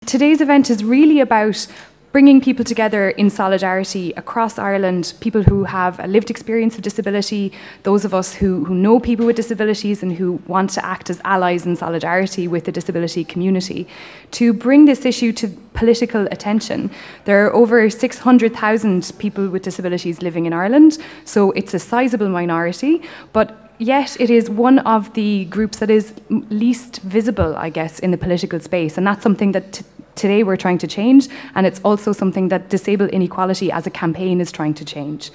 Today's event is really about bringing people together in solidarity across Ireland, people who have a lived experience of disability, those of us who know people with disabilities and who want to act as allies in solidarity with the disability community, to bring this issue to political attention. There are over 600,000 people with disabilities living in Ireland, so it's a sizable minority, but yet it is one of the groups that is least visible, I guess, in the political space, and that's something that today we're trying to change, and it's also something that Disable Inequality as a campaign is trying to change.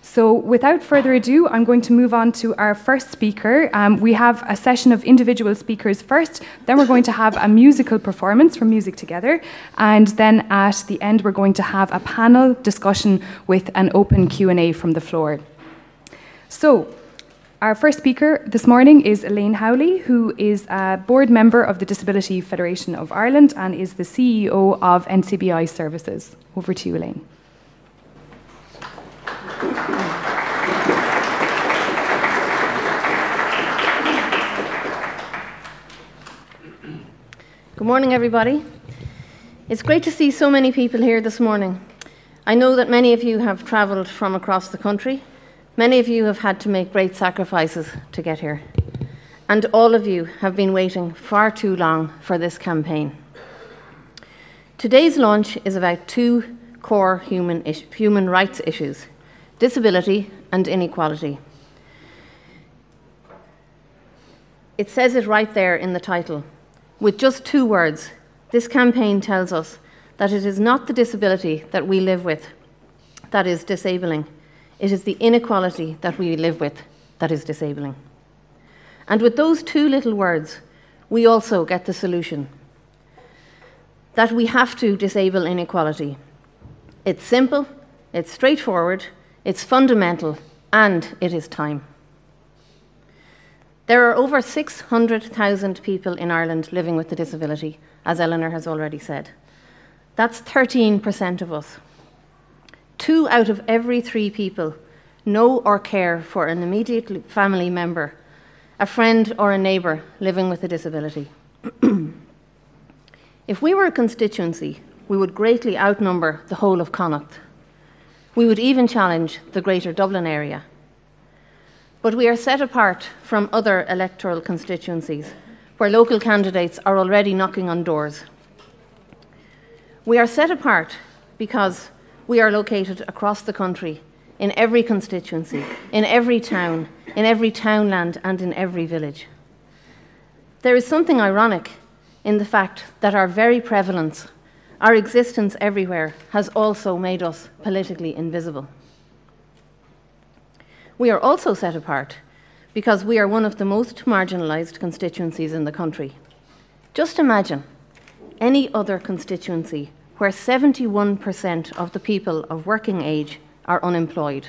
So without further ado, I'm going to move on to our first speaker. We have a session of individual speakers first, then we're going to have a musical performance from Music Together, and then at the end we're going to have a panel discussion with an open Q&A from the floor. So, our first speaker this morning is Elaine Howley, who is a board member of the Disability Federation of Ireland and is the CEO of NCBI Services. Over to you, Elaine. Good morning, everybody. It's great to see so many people here this morning. I know that many of you have travelled from across the country. Many of you have had to make great sacrifices to get here, and all of you have been waiting far too long for this campaign. Today's launch is about two core human rights issues: disability and inequality. It says it right there in the title. With just two words, this campaign tells us that it is not the disability that we live with that is disabling. It is the inequality that we live with that is disabling. And with those two little words, we also get the solution. That we have to disable inequality. It's simple, it's straightforward, it's fundamental, and it is time. There are over 600,000 people in Ireland living with a disability, as Eleanor has already said. That's 13% of us. 2 out of every 3 people know or care for an immediate family member, a friend or a neighbour living with a disability. If we were a constituency, we would greatly outnumber the whole of Connacht. We would even challenge the greater Dublin area. But we are set apart from other electoral constituencies where local candidates are already knocking on doors. We are set apart because we are located across the country, in every constituency, in every townland, and in every village. There is something ironic in the fact that our very prevalence, our existence everywhere, has also made us politically invisible. We are also set apart because we are one of the most marginalised constituencies in the country. Just imagine any other constituency where 71% of the people of working age are unemployed.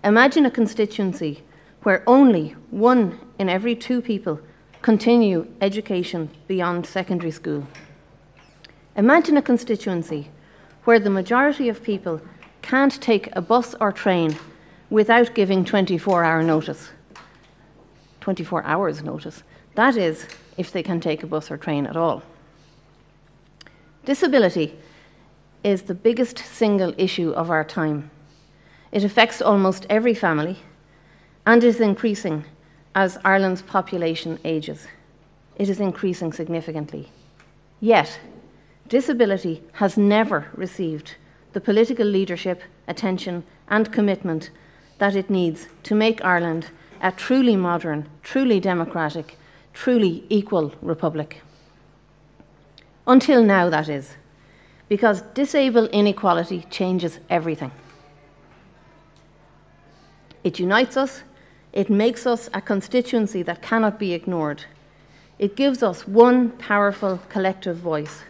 Imagine a constituency where only 1 in every 2 people continue education beyond secondary school. Imagine a constituency where the majority of people can't take a bus or train without giving 24-hour notice. 24 hours notice. That is, if they can take a bus or train at all. Disability is the biggest single issue of our time. It affects almost every family and is increasing as Ireland's population ages. It is increasing significantly. Yet, disability has never received the political leadership, attention, and commitment that it needs to make Ireland a truly modern, truly democratic, truly equal republic. Until now, that is, because Disable Inequality changes everything. It unites us, it makes us a constituency that cannot be ignored. It gives us one powerful collective voice,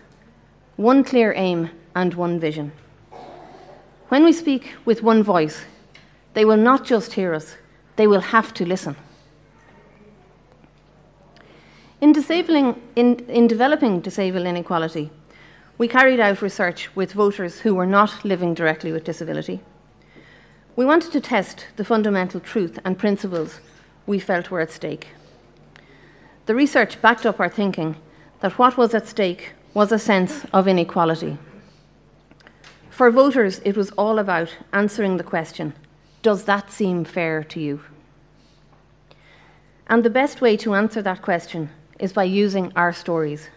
one clear aim and one vision. When we speak with one voice, they will not just hear us, they will have to listen. In developing Disable Inequality, we carried out research with voters who were not living directly with disability. We wanted to test the fundamental truth and principles we felt were at stake. The research backed up our thinking that what was at stake was a sense of inequality. For voters, it was all about answering the question, does that seem fair to you? And the best way to answer that question is by using our stories.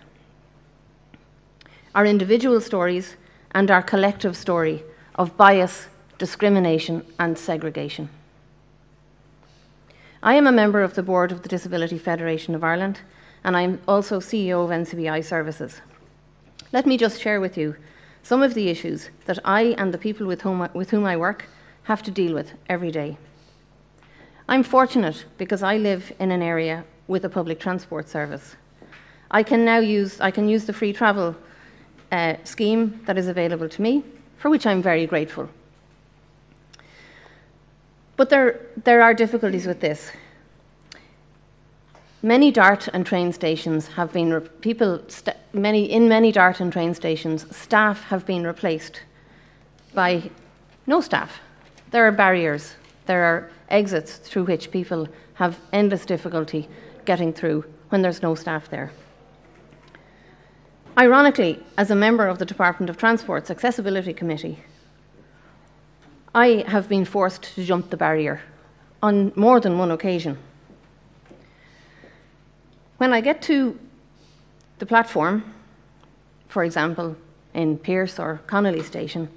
Our individual stories and our collective story of bias, discrimination, and segregation. I am a member of the board of the Disability Federation of Ireland, and I'm also CEO of NCBI Services. Let me just share with you some of the issues that I and the people with whom I work have to deal with every day. I'm fortunate because I live in an area with a public transport service. I can use the free travel scheme that is available to me, for which I'm very grateful. But there are difficulties with this. Many DART and train stations have been, in many DART and train stations, staff have been replaced by no staff. There are barriers. There are exits through which people have endless difficulty getting through when there's no staff there. Ironically, as a member of the Department of Transport's Accessibility Committee, I have been forced to jump the barrier on more than one occasion. When I get to the platform, for example, in Pearse or Connolly Station,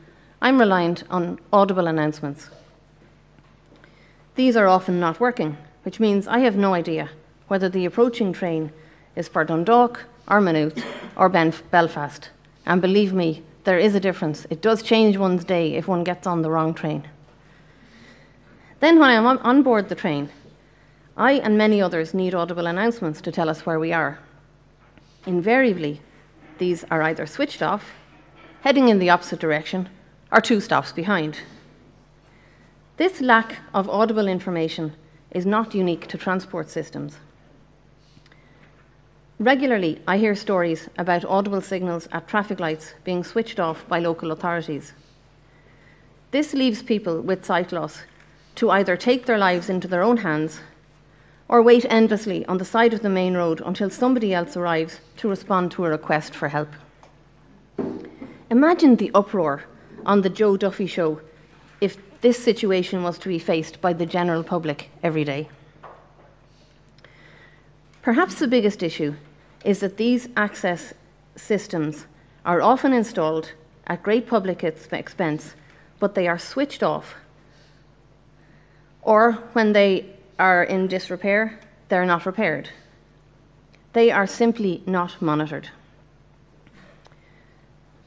I'm reliant on audible announcements. These are often not working, which means I have no idea whether the approaching train is for Dundalk or Maynooth or Belfast. And believe me, there is a difference. It does change one's day if one gets on the wrong train. Then when I'm on board the train, I and many others need audible announcements to tell us where we are. Invariably, these are either switched off, heading in the opposite direction, or 2 stops behind. This lack of audible information is not unique to transport systems. Regularly, I hear stories about audible signals at traffic lights being switched off by local authorities. This leaves people with sight loss to either take their lives into their own hands or wait endlessly on the side of the main road until somebody else arrives to respond to a request for help. Imagine the uproar on the Joe Duffy show if this situation was to be faced by the general public every day. Perhaps the biggest issue is that these access systems are often installed at great public expense, but they are switched off. Or when they are in disrepair, they're not repaired. They are simply not monitored.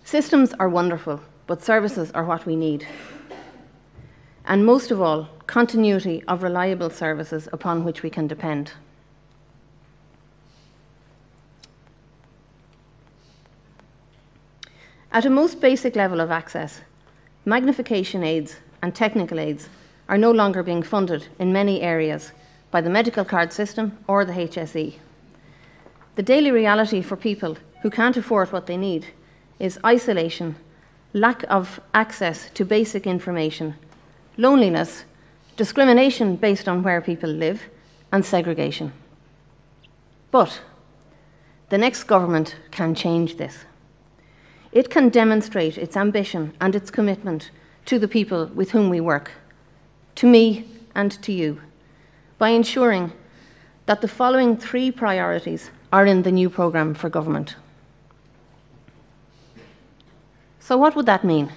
Systems are wonderful, but services are what we need. And most of all, continuity of reliable services upon which we can depend. At a most basic level of access, magnification aids and technical aids are no longer being funded in many areas by the medical card system or the HSE. The daily reality for people who can't afford what they need is isolation, lack of access to basic information, loneliness, discrimination based on where people live, and segregation. But the next government can change this. It can demonstrate its ambition and its commitment to the people with whom we work, to me and to you, by ensuring that the following 3 priorities are in the new programme for government. So what would that mean?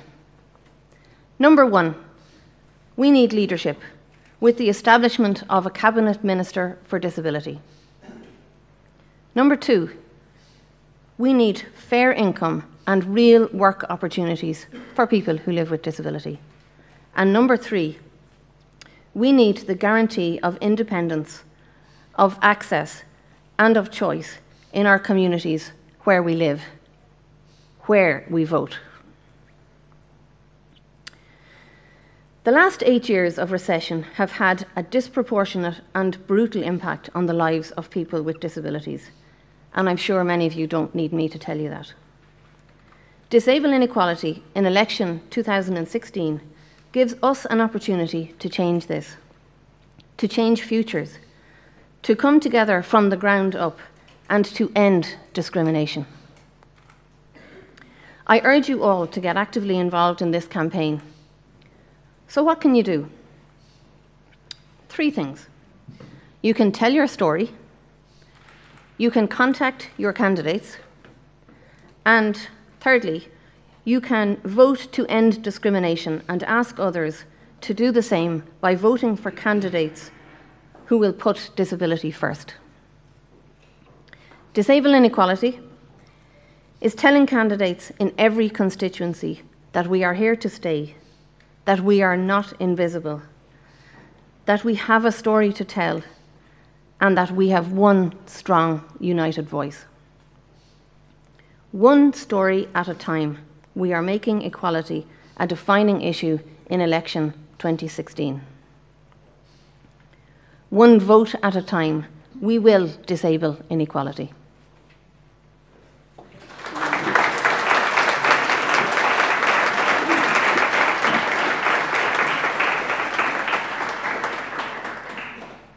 Number 1, we need leadership with the establishment of a Cabinet Minister for Disability. Number 2, we need fair income and real work opportunities for people who live with disability. And number 3, we need the guarantee of independence, of access, and of choice in our communities where we live, where we vote. The last 8 years of recession have had a disproportionate and brutal impact on the lives of people with disabilities, and I'm sure many of you don't need me to tell you that. Disable inequality in election 2016 gives us an opportunity to change this, to change futures, to come together from the ground up and to end discrimination. I urge you all to get actively involved in this campaign. So what can you do? 3 things. You can tell your story, you can contact your candidates, and thirdly, you can vote to end discrimination and ask others to do the same by voting for candidates who will put disability first. Disable Inequality is telling candidates in every constituency that we are here to stay, that we are not invisible, that we have a story to tell, and that we have one strong, united voice. One story at a time, we are making equality a defining issue in election 2016. One vote at a time, we will disable inequality.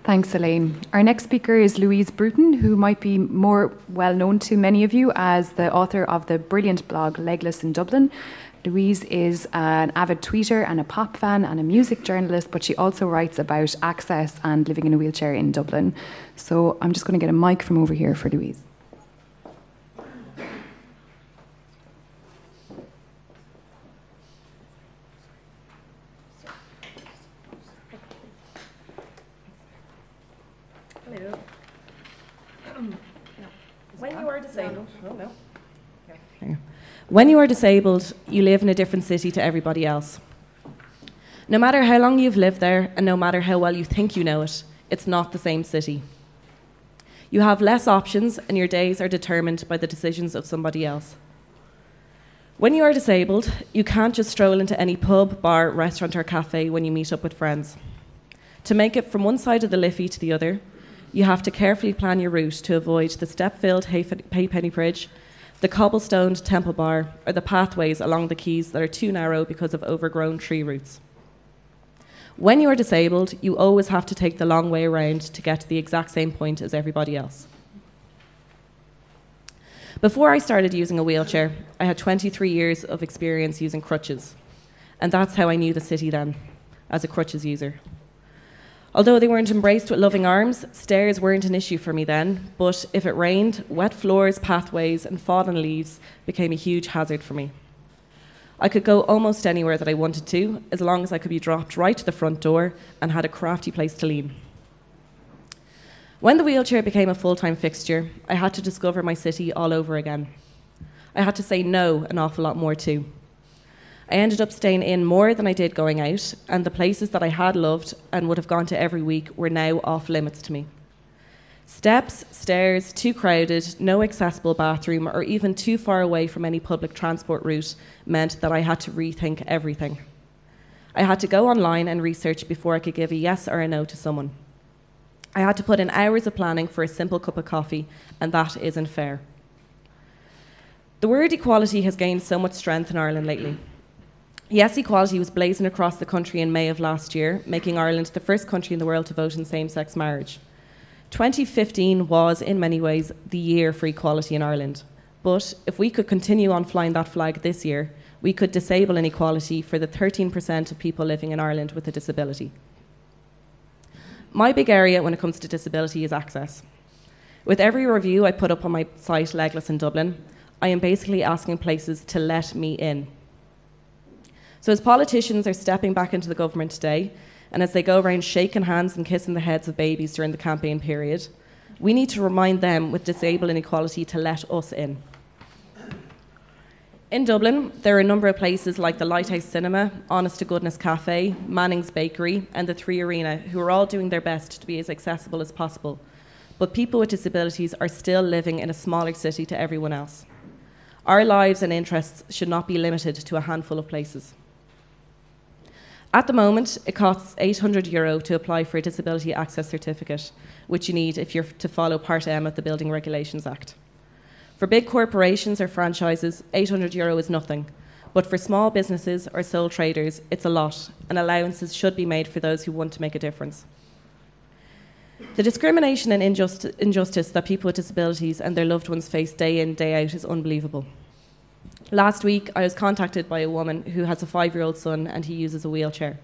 Thanks, Elaine. Our next speaker is Louise Bruton, who might be more well known to many of you as the author of the brilliant blog Legless in Dublin. Louise is an avid tweeter and a pop fan and a music journalist, but she also writes about access and living in a wheelchair in Dublin. So I'm just going to get a mic from over here for Louise. Hello. When you are disabled, When you are disabled, you live in a different city to everybody else. No matter how long you've lived there, and no matter how well you think you know it, it's not the same city. You have less options, and your days are determined by the decisions of somebody else. When you are disabled, you can't just stroll into any pub, bar, restaurant, or cafe when you meet up with friends. To make it from one side of the Liffey to the other, you have to carefully plan your route to avoid the step-filled Halfpenny Bridge, the cobblestoned Temple Bar, or the pathways along the quays that are too narrow because of overgrown tree roots. When you are disabled, you always have to take the long way around to get to the exact same point as everybody else. Before I started using a wheelchair, I had 23 years of experience using crutches, and that's how I knew the city then, as a crutches user. Although they weren't embraced with loving arms, stairs weren't an issue for me then, but if it rained, wet floors, pathways, and fallen leaves became a huge hazard for me. I could go almost anywhere that I wanted to, as long as I could be dropped right to the front door and had a crafty place to lean. When the wheelchair became a full-time fixture, I had to discover my city all over again. I had to say no an awful lot more too. I ended up staying in more than I did going out, and the places that I had loved and would have gone to every week were now off limits to me. Steps, stairs, too crowded, no accessible bathroom, or even too far away from any public transport route meant that I had to rethink everything. I had to go online and research before I could give a yes or a no to someone. I had to put in hours of planning for a simple cup of coffee, and that isn't fair. The word equality has gained so much strength in Ireland lately. Yes, equality was blazoned across the country in May of last year, making Ireland the first country in the world to vote in same-sex marriage. 2015 was, in many ways, the year for equality in Ireland. But if we could continue on flying that flag this year, we could disable inequality for the 13% of people living in Ireland with a disability. My big area when it comes to disability is access. With every review I put up on my site, Legless in Dublin, I am basically asking places to let me in. So as politicians are stepping back into the government today, and as they go around shaking hands and kissing the heads of babies during the campaign period, we need to remind them with disable inequality to let us in. In Dublin, there are a number of places like the Lighthouse Cinema, Honest to Goodness Cafe, Manning's Bakery, and the 3 Arena, who are all doing their best to be as accessible as possible. But people with disabilities are still living in a smaller city to everyone else. Our lives and interests should not be limited to a handful of places. At the moment, it costs €800 to apply for a disability access certificate, which you need if you're to follow Part M of the Building Regulations Act. For big corporations or franchises, €800 is nothing, but for small businesses or sole traders, it's a lot, and allowances should be made for those who want to make a difference. The discrimination and injustice that people with disabilities and their loved ones face day in, day out is unbelievable. Last week, I was contacted by a woman who has a 5-year-old son and he uses a wheelchair.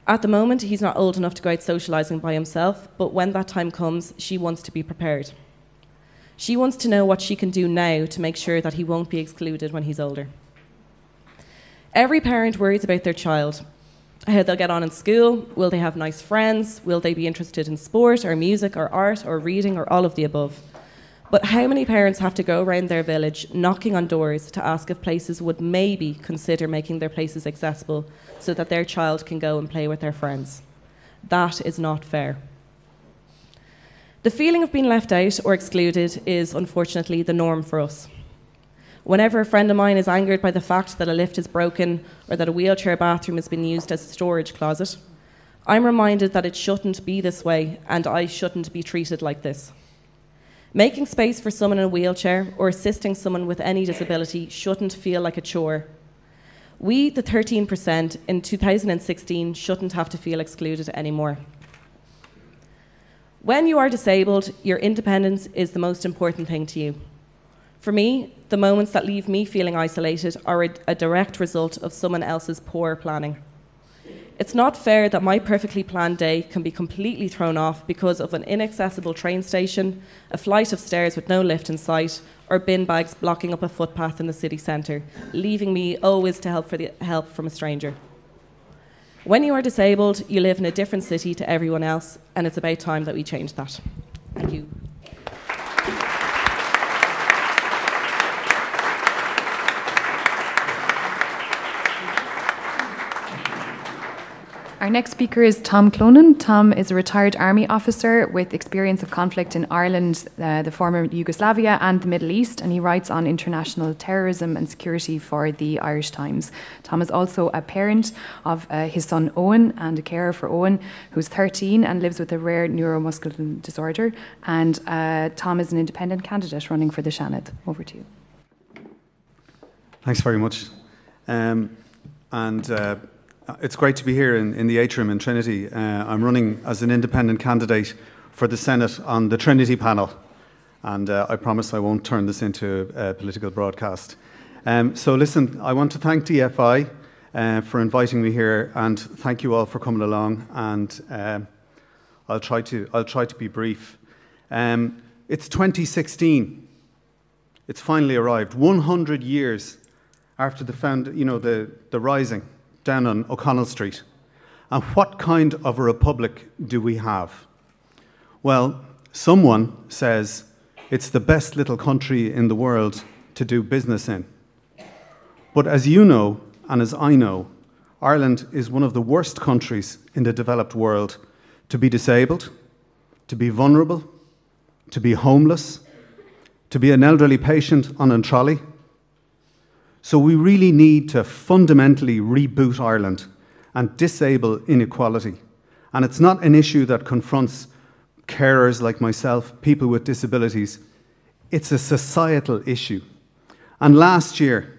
At the moment, he's not old enough to go out socialising by himself, but when that time comes, she wants to be prepared. She wants to know what she can do now to make sure that he won't be excluded when he's older. Every parent worries about their child, how they'll get on in school, will they have nice friends, will they be interested in sport or music or art or reading or all of the above. But how many parents have to go around their village knocking on doors to ask if places would maybe consider making their places accessible so that their child can go and play with their friends? That is not fair. The feeling of being left out or excluded is unfortunately the norm for us. Whenever a friend of mine is angered by the fact that a lift is broken or that a wheelchair bathroom has been used as a storage closet, I'm reminded that it shouldn't be this way and I shouldn't be treated like this. Making space for someone in a wheelchair or assisting someone with any disability shouldn't feel like a chore. We, the 13% in 2016, shouldn't have to feel excluded anymore. When you are disabled, your independence is the most important thing to you. For me, the moments that leave me feeling isolated are a direct result of someone else's poor planning. It's not fair that my perfectly planned day can be completely thrown off because of an inaccessible train station, a flight of stairs with no lift in sight, or bin bags blocking up a footpath in the city centre, leaving me always to help from a stranger. When you are disabled, you live in a different city to everyone else, and it's about time that we change that. Thank you. Our next speaker is Tom Clonan. Tom is a retired army officer with experience of conflict in Ireland, the former Yugoslavia and the Middle East, and he writes on international terrorism and security for the Irish Times. Tom is also a parent of his son Owen and a carer for Owen, who's 13 and lives with a rare neuromuscular disorder. And Tom is an independent candidate running for the Seanad. Over to you. Thanks very much. It's great to be here in the Atrium in Trinity. I'm running as an independent candidate for the Senate on the Trinity panel, and I promise I won't turn this into a political broadcast. So listen, I want to thank DFI for inviting me here, and thank you all for coming along, and I'll try to be brief. It's 2016. It's finally arrived, 100 years after the rising down on O'Connell Street. And what kind of a republic do we have? Well, someone says it's the best little country in the world to do business in. But as you know, and as I know, Ireland is one of the worst countries in the developed world to be disabled, to be vulnerable, to be homeless, to be an elderly patient on a trolley. So we really need to fundamentally reboot Ireland and disable inequality. And it's not an issue that confronts carers like myself, people with disabilities. It's a societal issue. And last year,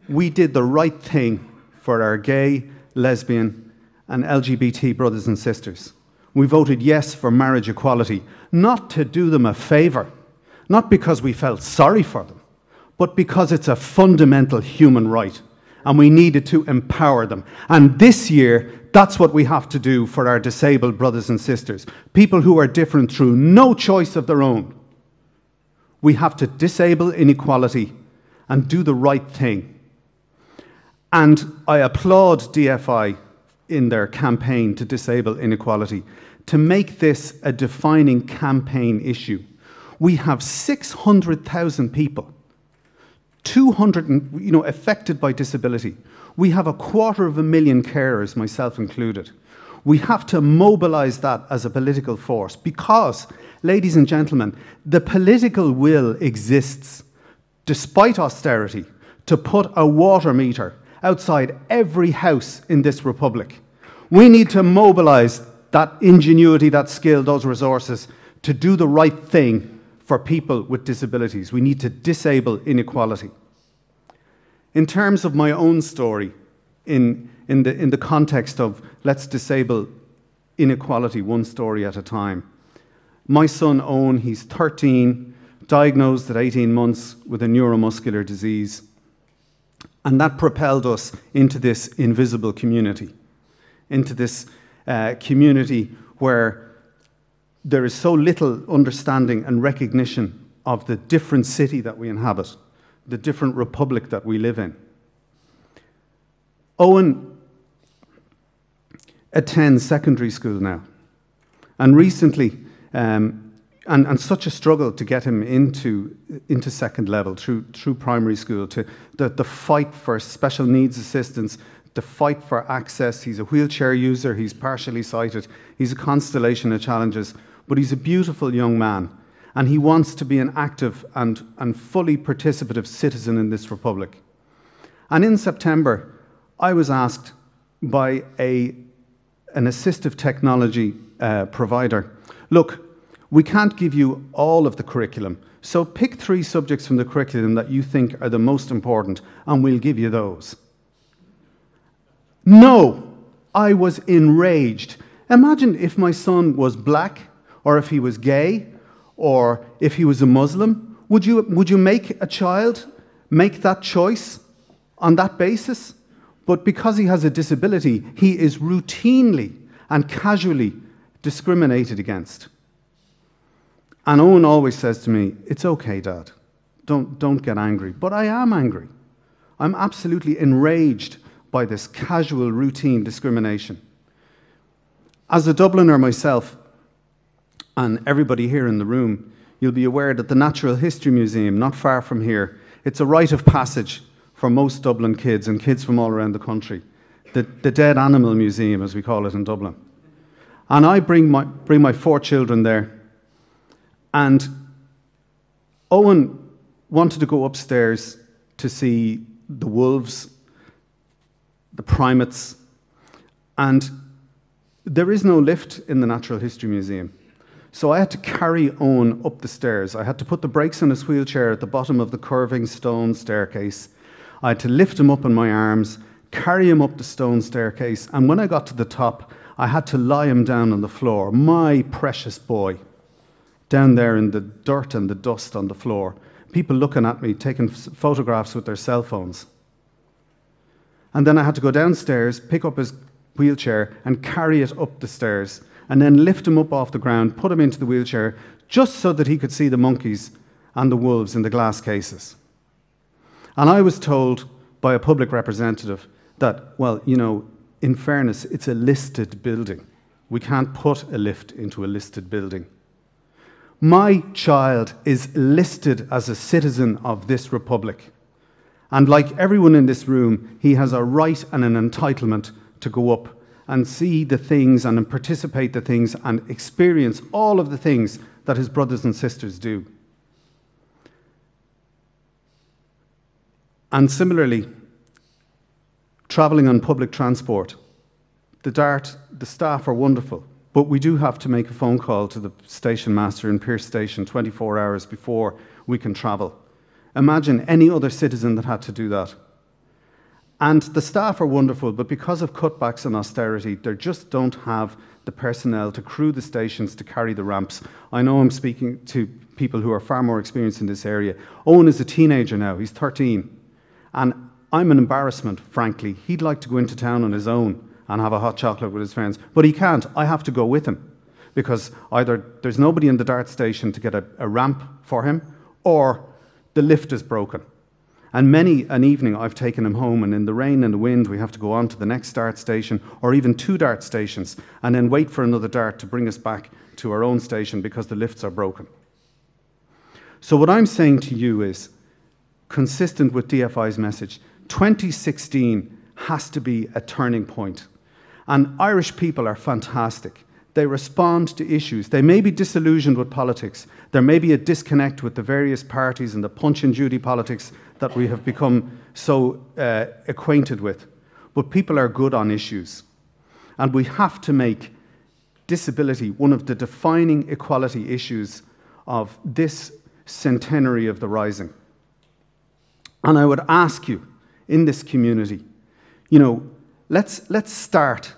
we did the right thing for our gay, lesbian, and LGBT brothers and sisters. We voted yes for marriage equality, not to do them a favour, not because we felt sorry for them, but because it's a fundamental human right, and we needed to empower them. And this year, that's what we have to do for our disabled brothers and sisters, people who are different through no choice of their own. We have to disable inequality and do the right thing. And I applaud DFI in their campaign to disable inequality, to make this a defining campaign issue. We have 600,000 people 200 affected by disability. We have 250,000 carers, myself included. We have to mobilise that as a political force because, ladies and gentlemen, the political will exists, despite austerity, to put a water meter outside every house in this republic. We need to mobilise that ingenuity, that skill, those resources to do the right thing for people with disabilities. We need to disable inequality. In terms of my own story, in the context of let's disable inequality one story at a time, my son Owen, he's 13, diagnosed at 18 months with a neuromuscular disease. And that propelled us into this invisible community, into this community where there is so little understanding and recognition of the different city that we inhabit, the different republic that we live in. Owen attends secondary school now, and recently, and such a struggle to get him into second level through primary school, to the fight for special needs assistance, the fight for access. He's a wheelchair user, he's partially sighted, he's a constellation of challenges, but he's a beautiful young man, and he wants to be an active and fully participative citizen in this republic. And in September, I was asked by an assistive technology provider, look, we can't give you all of the curriculum, so pick 3 subjects from the curriculum that you think are the most important, and we'll give you those. No, I was enraged. Imagine if my son was black, or if he was gay, or if he was a Muslim. Would you make a child make that choice on that basis? But because he has a disability, he is routinely and casually discriminated against. And Owen always says to me, it's okay, Dad, don't get angry. But I am angry. I'm absolutely enraged by this casual, routine discrimination. As a Dubliner myself, and everybody here in the room, you'll be aware that the Natural History Museum, not far from here, it's a rite of passage for most Dublin kids and kids from all around the country. The Dead Animal Museum, as we call it in Dublin. And I bring my 4 children there. And Owen wanted to go upstairs to see the wolves, the primates, and there is no lift in the Natural History Museum. So I had to carry Owen up the stairs. I had to put the brakes on his wheelchair at the bottom of the curving stone staircase. I had to lift him up in my arms, carry him up the stone staircase, and when I got to the top, I had to lie him down on the floor, my precious boy, down there in the dirt and the dust on the floor, people looking at me, taking photographs with their cell phones. And then I had to go downstairs, pick up his wheelchair and carry it up the stairs, and then lift him up off the ground, put him into the wheelchair, just so that he could see the monkeys and the wolves in the glass cases. And I was told by a public representative that, well, you know, in fairness, it's a listed building. We can't put a lift into a listed building. My child is listed as a citizen of this republic. And like everyone in this room, he has a right and an entitlement to go up and see the things and participate the things and experience all of the things that his brothers and sisters do. And similarly, travelling on public transport, the DART, the staff are wonderful, but we do have to make a phone call to the station master in Pearse Station 24 hours before we can travel. Imagine any other citizen that had to do that. And the staff are wonderful, but because of cutbacks and austerity, they just don't have the personnel to crew the stations, to carry the ramps. I know I'm speaking to people who are far more experienced in this area. Owen is a teenager now, he's 13. And I'm an embarrassment, frankly. He'd like to go into town on his own and have a hot chocolate with his friends, but he can't. I have to go with him, because either there's nobody in the DART station to get a ramp for him, or the lift is broken. And many an evening I've taken him home, and in the rain and the wind we have to go on to the next DART station, or even 2 DART stations, and then wait for another DART to bring us back to our own station because the lifts are broken. So what I'm saying to you is, consistent with DFI's message, 2016 has to be a turning point. And Irish people are fantastic. They respond to issues. They may be disillusioned with politics. There may be a disconnect with the various parties and the punch and judy politics that we have become so acquainted with. But people are good on issues. And we have to make disability one of the defining equality issues of this centenary of the Rising. And I would ask you, in this community, you know, let's start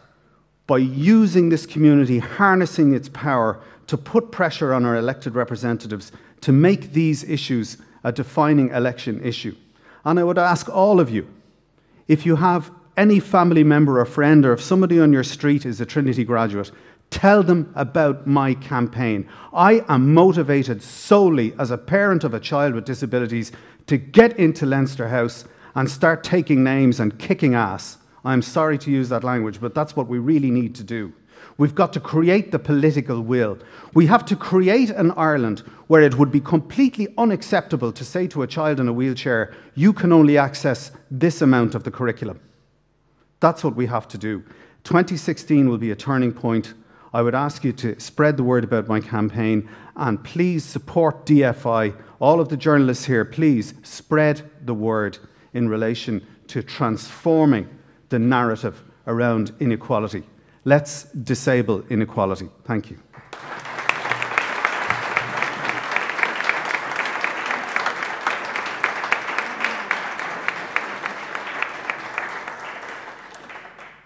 by using this community, harnessing its power to put pressure on our elected representatives to make these issues a defining election issue. And I would ask all of you, if you have any family member or friend, or if somebody on your street is a Trinity graduate, tell them about my campaign. I am motivated solely as a parent of a child with disabilities to get into Leinster House and start taking names and kicking ass. I'm sorry to use that language, but that's what we really need to do. We've got to create the political will. We have to create an Ireland where it would be completely unacceptable to say to a child in a wheelchair, you can only access this amount of the curriculum. That's what we have to do. 2016 will be a turning point. I would ask you to spread the word about my campaign, and please support DFI. All of the journalists here, please spread the word in relation to transforming the narrative around inequality. Let's disable inequality. Thank you.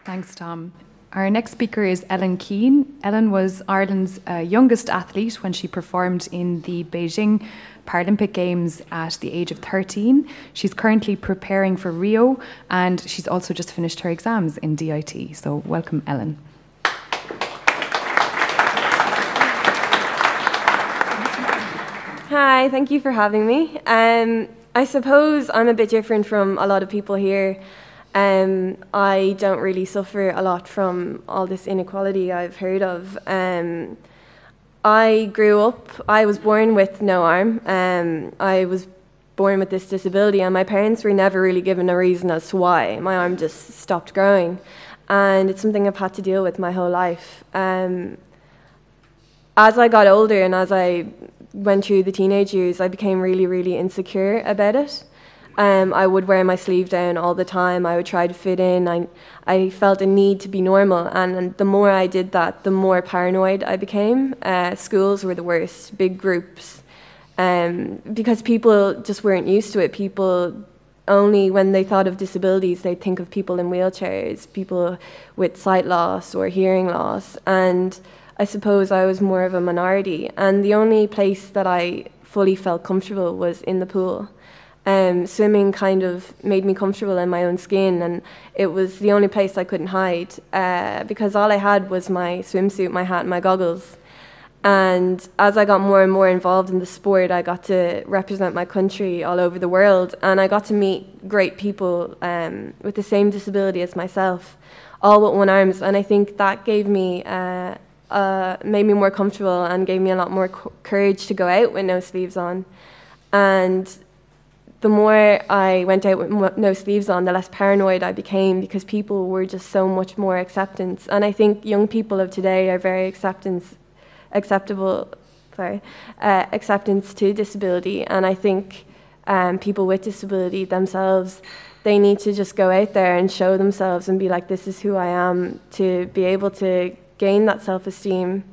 Thanks, Tom. Our next speaker is Ellen Keane. Ellen was Ireland's youngest athlete when she performed in the Beijing Paralympic Games at the age of 13. She's currently preparing for Rio, and she's also just finished her exams in DIT. So welcome, Ellen. Hi, thank you for having me. I suppose I'm a bit different from a lot of people here. I don't really suffer a lot from all this inequality I've heard of. I was born with no arm. I was born with this disability, and my parents were never really given a reason as to why. My arm just stopped growing, and it's something I've had to deal with my whole life. As I got older and as I went through the teenage years, I became really, really insecure about it. I would wear my sleeve down all the time. I would try to fit in. I felt a need to be normal, and the more I did that, the more paranoid I became. Schools were the worst, big groups, because people just weren't used to it. People only, when they thought of disabilities, they'd think of people in wheelchairs, people with sight loss or hearing loss, and I suppose I was more of a minority. And the only place that I fully felt comfortable was in the pool. Swimming kind of made me comfortable in my own skin, and it was the only place I couldn't hide, because all I had was my swimsuit, my hat, and my goggles. And as I got more and more involved in the sport, I got to represent my country all over the world, and I got to meet great people with the same disability as myself, all with one arm. And I think that gave me made me more comfortable and gave me a lot more courage to go out with no sleeves on. And the more I went out with no sleeves on, the less paranoid I became, because people were just so much more acceptance. And I think young people of today are very acceptance to disability. And I think people with disability themselves, they need to just go out there and show themselves and be like, this is who I am, to be able to gain that self-esteem.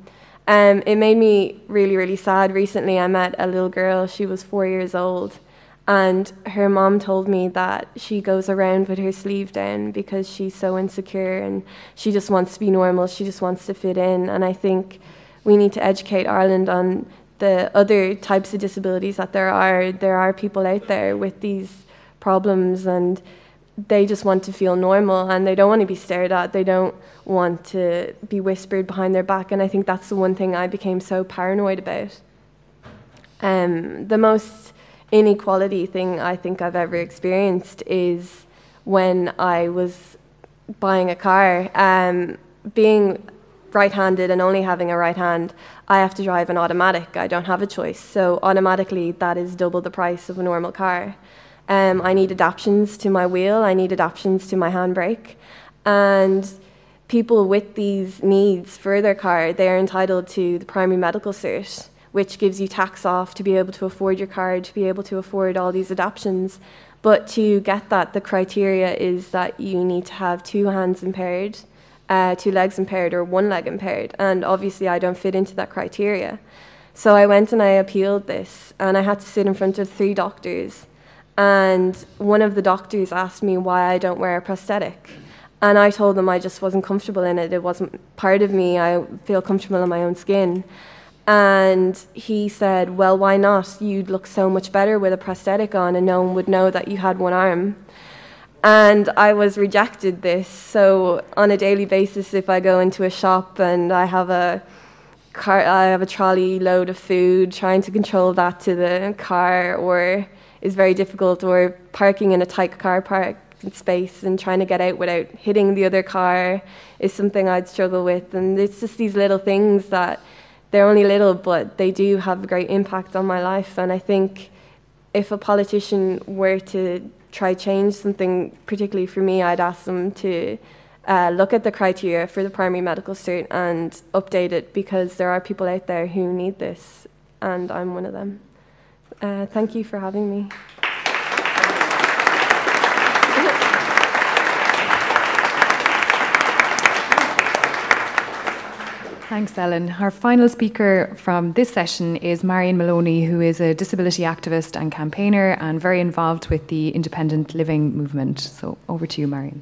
It made me really, really sad. Recently I met a little girl, she was 4 years old, and her mom told me that she goes around with her sleeve down because she's so insecure and she just wants to be normal, she just wants to fit in. And I think we need to educate Ireland on the other types of disabilities that there are. There are people out there with these problems, and they just want to feel normal, and they don't want to be stared at, they don't want to be whispered behind their back. And I think that's the one thing I became so paranoid about. The most inequality thing I think I've ever experienced is when I was buying a car. Being right-handed and only having a right hand, I have to drive an automatic. I don't have a choice. So automatically that is double the price of a normal car. I need adaptions to my wheel, I need adaptions to my handbrake. And people with these needs for their car, they are entitled to the primary medical cert, which gives you tax off to be able to afford your car, to be able to afford all these adaptions. But to get that, the criteria is that you need to have 2 hands impaired, 2 legs impaired, or 1 leg impaired. And obviously I don't fit into that criteria. So I went and I appealed this, and I had to sit in front of 3 doctors. And one of the doctors asked me why I don't wear a prosthetic. And I told them I just wasn't comfortable in it. It wasn't part of me. I feel comfortable in my own skin. And he said, well, why not? You'd look so much better with a prosthetic on and no one would know that you had one arm. And I was rejected this. So on a daily basis, if I go into a shop and I have a trolley load of food, trying to control that to the car is very difficult, or parking in a tight car park space and trying to get out without hitting the other car is something I'd struggle with. And it's just these little things that they're only little, but they do have a great impact on my life. And I think if a politician were to try change something, particularly for me, I'd ask them to look at the criteria for the primary medical cert and update it, because there are people out there who need this, and I'm one of them. Thank you for having me. Thanks, Ellen. Our final speaker from this session is Marion Maloney, who is a disability activist and campaigner and very involved with the independent living movement. So over to you, Marion.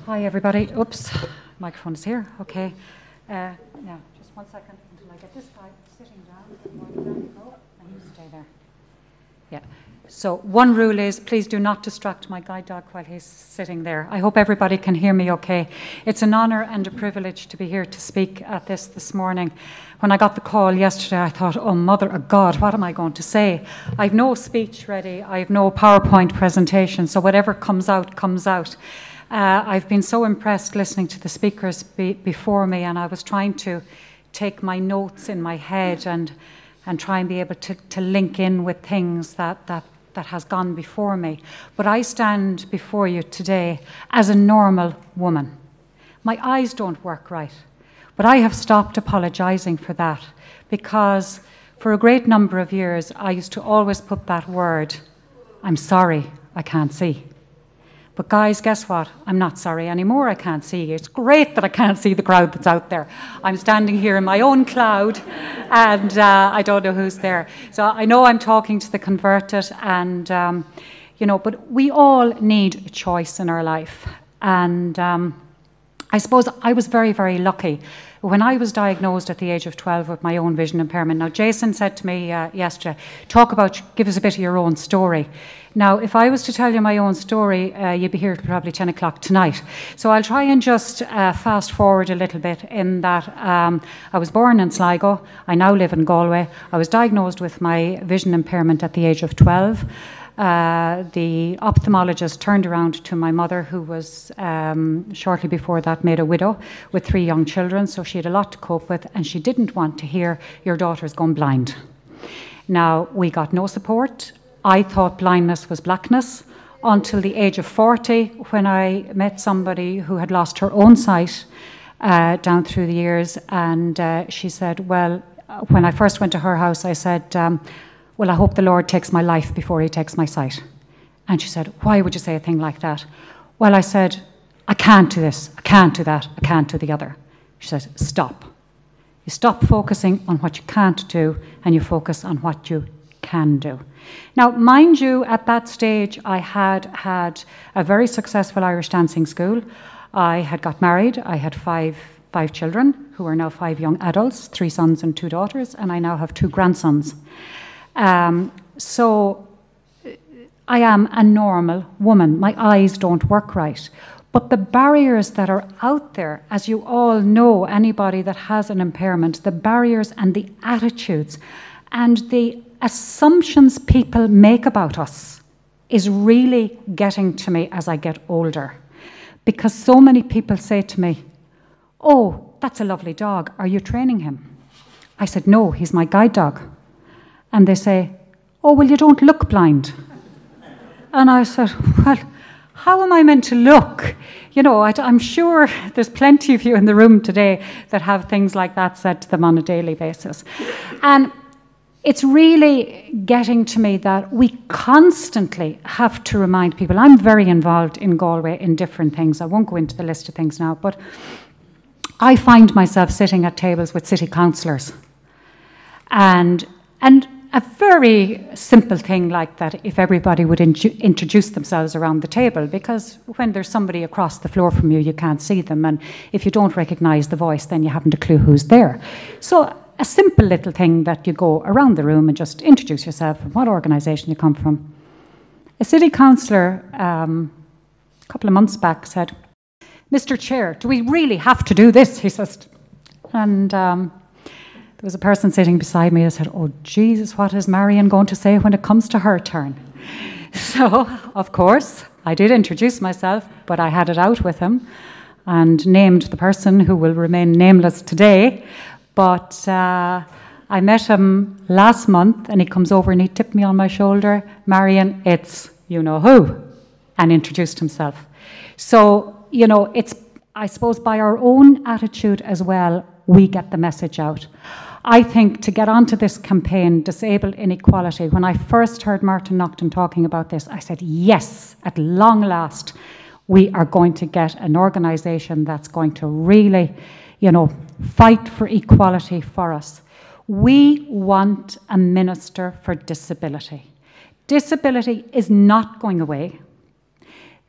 Hi, everybody. Oops, microphone is here. Okay. Now, just 1 second until I get this guy sitting down. Oh, and you stay there. Yeah. So one rule is, please do not distract my guide dog while he's sitting there. I hope everybody can hear me okay. It's an honour and a privilege to be here to speak at this morning. When I got the call yesterday, I thought, oh, mother of God, what am I going to say? I've no speech ready. I've no PowerPoint presentation, so whatever comes out, comes out. I've been so impressed listening to the speakers before me, and I was trying to take my notes in my head and try and be able to link in with things that has gone before me. But I stand before you today as a normal woman. My eyes don't work right, but I have stopped apologising for that, because for a great number of years I used to always put that word, I'm sorry, I can't see. But guys, guess what? I'm not sorry anymore, I can't see. It's great that I can't see the crowd that's out there. I'm standing here in my own cloud and I don't know who's there. So I know I'm talking to the converted and, but we all need a choice in our life. And I suppose I was very, very lucky. When I was diagnosed at the age of 12 with my own vision impairment, now Jason said to me yesterday, give us a bit of your own story. Now, if I was to tell you my own story, you'd be here till probably 10 o'clock tonight. So I'll try and just fast forward a little bit in that I was born in Sligo. I now live in Galway. I was diagnosed with my vision impairment at the age of 12. The ophthalmologist turned around to my mother, who was shortly before that made a widow with 3 young children, so she had a lot to cope with, and she didn't want to hear, your daughter's gone blind. Now, we got no support. I thought blindness was blackness until the age of 40, when I met somebody who had lost her own sight down through the years, and she said, well, when I first went to her house, I said, well, I hope the Lord takes my life before he takes my sight. And she said, why would you say a thing like that? Well, I said, I can't do this, I can't do that, I can't do the other. She said, stop. You stop focusing on what you can't do and you focus on what you can do. Now, mind you, at that stage, I had a very successful Irish dancing school. I had got married. I had five children, who are now 5 young adults, 3 sons and 2 daughters, and I now have 2 grandsons. So I am a normal woman. My eyes don't work right. But the barriers that are out there, as you all know, anybody that has an impairment, the barriers and the attitudes and the assumptions people make about us is really getting to me as I get older. Because so many people say to me, oh, that's a lovely dog. Are you training him? I said, no, he's my guide dog. And they say, oh, well, you don't look blind. And I said, well, how am I meant to look? You know, I'm sure there's plenty of you in the room today that have things like that said to them on a daily basis. And it's really getting to me that we constantly have to remind people. I'm very involved in Galway in different things. I won't go into the list of things now, but I find myself sitting at tables with city councillors and a very simple thing like that, if everybody would introduce themselves around the table, because when there's somebody across the floor from you, you can't see them, and if you don't recognise the voice, then you haven't a clue who's there. So a simple little thing that you go around the room and just introduce yourself, what organisation you come from. A city councillor a couple of months back said, "Mr. Chair, do we really have to do this?" he says. And there was a person sitting beside me that said, "Oh, Jesus, what is Marion going to say when it comes to her turn?" So, of course, I did introduce myself, but I had it out with him and named the person who will remain nameless today. But I met him last month, and he comes over and he tipped me on my shoulder, "Marion, it's you-know-who," and introduced himself. So, it's, I suppose, by our own attitude as well, we get the message out. I think to get onto this campaign, Disable Inequality, when I first heard Martin Naughton talking about this, I said, yes, at long last, we are going to get an organisation that's going to really, fight for equality for us. We want a minister for disability. Disability is not going away.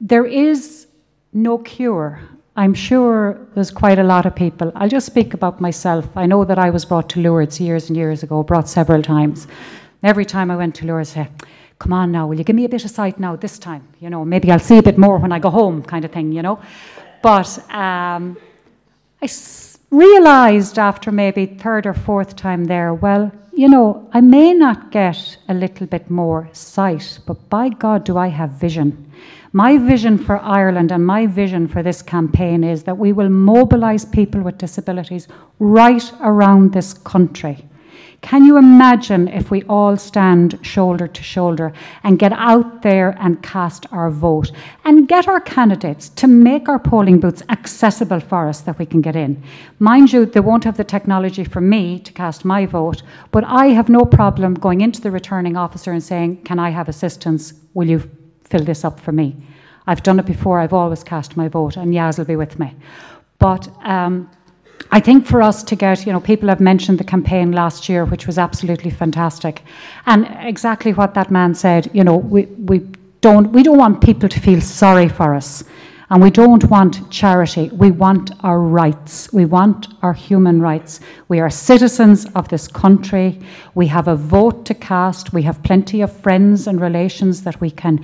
There is no cure. I'm sure there's quite a lot of people. I'll just speak about myself. I know that I was brought to Lourdes years and years ago, brought several times. Every time I went to Lourdes, I said, "Come on now, will you give me a bit of sight now this time? Maybe I'll see a bit more when I go home," kind of thing, But I realised after maybe third or fourth time there, well, I may not get a little bit more sight, but by God, do I have vision. My vision for Ireland and my vision for this campaign is that we will mobilise people with disabilities right around this country. Can you imagine if we all stand shoulder to shoulder and get out there and cast our vote and get our candidates to make our polling booths accessible for us that we can get in? Mind you, they won't have the technology for me to cast my vote, but I have no problem going into the returning officer and saying, "Can I have assistance? Will you fill this up for me?" I've done it before. I've always cast my vote, and Yaz will be with me. But I think for us to get, people have mentioned the campaign last year, which was absolutely fantastic. And exactly what that man said, we don't want people to feel sorry for us. And we don't want charity. We want our rights. We want our human rights. We are citizens of this country. We have a vote to cast. We have plenty of friends and relations that we can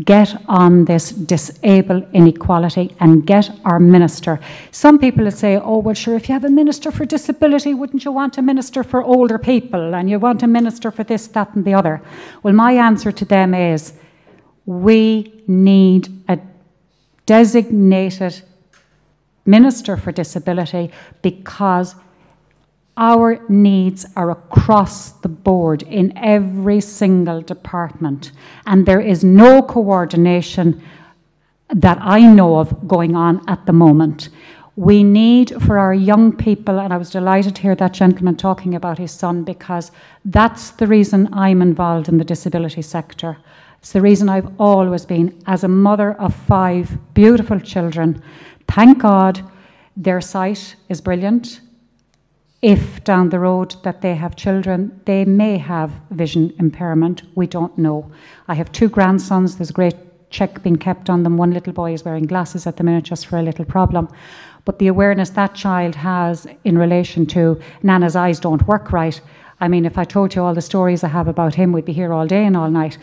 get on this Disable Inequality and get our minister. Some people would say, "Oh, well, sure, if you have a minister for disability, wouldn't you want a minister for older people? And you want a minister for this, that, and the other?" Well, my answer to them is, we need a designated minister for disability, because our needs are across the board in every single department, and there is no coordination that I know of going on at the moment. We need for our young people, and I was delighted to hear that gentleman talking about his son, because that's the reason I'm involved in the disability sector. It's the reason I've always been, as a mother of 5 beautiful children. Thank God their sight is brilliant. If down the road that they have children, they may have vision impairment. We don't know. I have 2 grandsons. There's a great check being kept on them. One little boy is wearing glasses at the minute just for a little problem. But the awareness that child has in relation to Nana's eyes don't work right. I mean, if I told you all the stories I have about him, we'd be here all day and all night.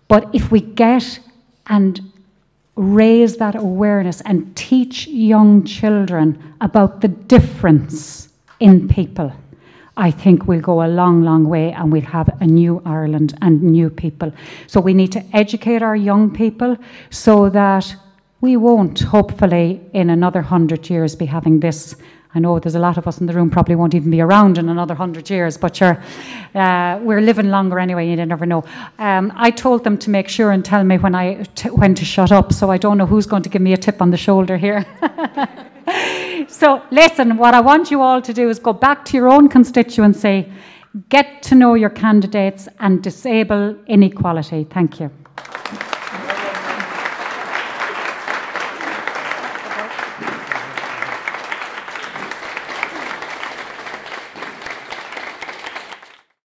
But if we get and raise that awareness and teach young children about the difference in people, I think we'll go a long, long way, and we'll have a new Ireland and new people. So we need to educate our young people so that we won't, hopefully, in another 100 years be having this. I know there's a lot of us in the room probably won't even be around in another 100 years, but sure, we're living longer anyway, you never know. I told them to make sure and tell me when to shut up, so I don't know who's going to give me a tip on the shoulder here. So listen, what I want you all to do is go back to your own constituency, get to know your candidates, and disable inequality. Thank you.